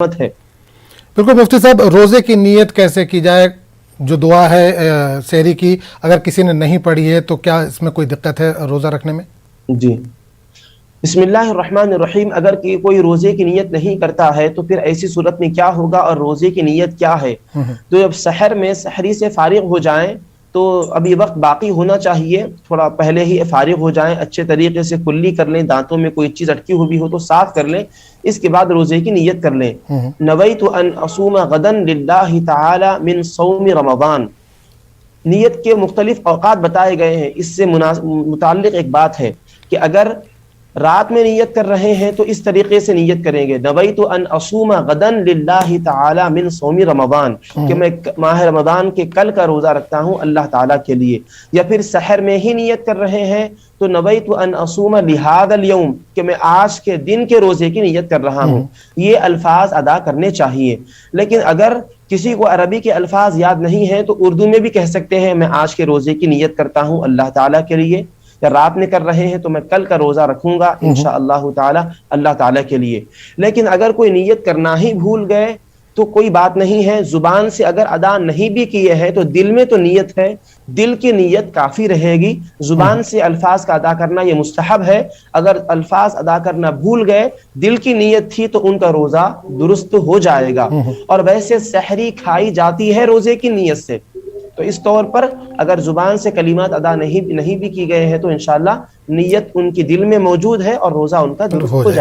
है। बिल्कुल मुफ्ती साहब, रोज़े की नीयत कैसे की जाए? जो दुआ है सहरी की, अगर किसी ने नहीं पढ़ी है तो क्या इसमें कोई दिक्कत है रोज़ा रखने में? जी, बिस्मिल्लाहिर्रहमानिर्रहीम। अगर कोई रोजे की नीयत नहीं करता है तो फिर ऐसी सूरत में क्या होगा और रोजे की नीयत क्या है? तो जब सहर में सहरी से फारिग हो जाएं तो अभी वक्त बाकी होना चाहिए, थोड़ा पहले ही फारिग हो जाएं, अच्छे तरीके से कुल्ली कर लें, दांतों में कोई चीज़ अटकी हुई हो तो साफ कर लें, इसके बाद रोजे की नीयत कर लें। नवैतु अन असूमा गदन लिल्लाहि तआला मिन सौमी रमज़ान। नीयत के मुख्तलिफ औकात बताए गए हैं। इससे मुताल्लिक एक बात है कि अगर रात में नीयत कर रहे हैं तो इस तरीके से नीयत करेंगे, नवैतु अन असूमा गदन लिल्लाहि तआला मिन सौमी रमज़ान, कि मैं माह रमज़ान के कल का रोज़ा रखता हूँ अल्लाह ताला के लिए। या फिर सहर में ही नीयत कर रहे हैं तो नवैतु अन असूमा लिहादल यौम, कि मैं आज के दिन के रोज़े की नीयत कर रहा हूँ। ये अल्फाज अदा करने चाहिए। लेकिन अगर किसी को अरबी के अल्फाज याद नहीं है तो उर्दू में भी कह सकते हैं, मैं आज के रोज़े की नीयत करता हूँ अल्लाह ताला के लिए। या रात में कर रहे हैं तो मैं कल का रोज़ा रखूंगा इंशाअल्लाह ताला अल्लाह ताला के लिए। लेकिन अगर कोई नीयत करना ही भूल गए तो कोई बात नहीं है, जुबान से अगर अदा नहीं भी किए हैं तो दिल में तो नीयत है, दिल की नीयत काफ़ी रहेगी। जुबान से अल्फाज का अदा करना ये मुस्तहब है। अगर अल्फाज अदा करना भूल गए, दिल की नीयत थी तो उनका रोज़ा दुरुस्त हो जाएगा। और वैसे सहरी खाई जाती है रोज़े की नीयत से, तो इस तौर पर अगर जुबान से कलिमात अदा नहीं भी की गए हैं तो इंशाअल्लाह नीयत उनकी दिल में मौजूद है और रोज़ा उनका दुरुस्त हो जाएगा।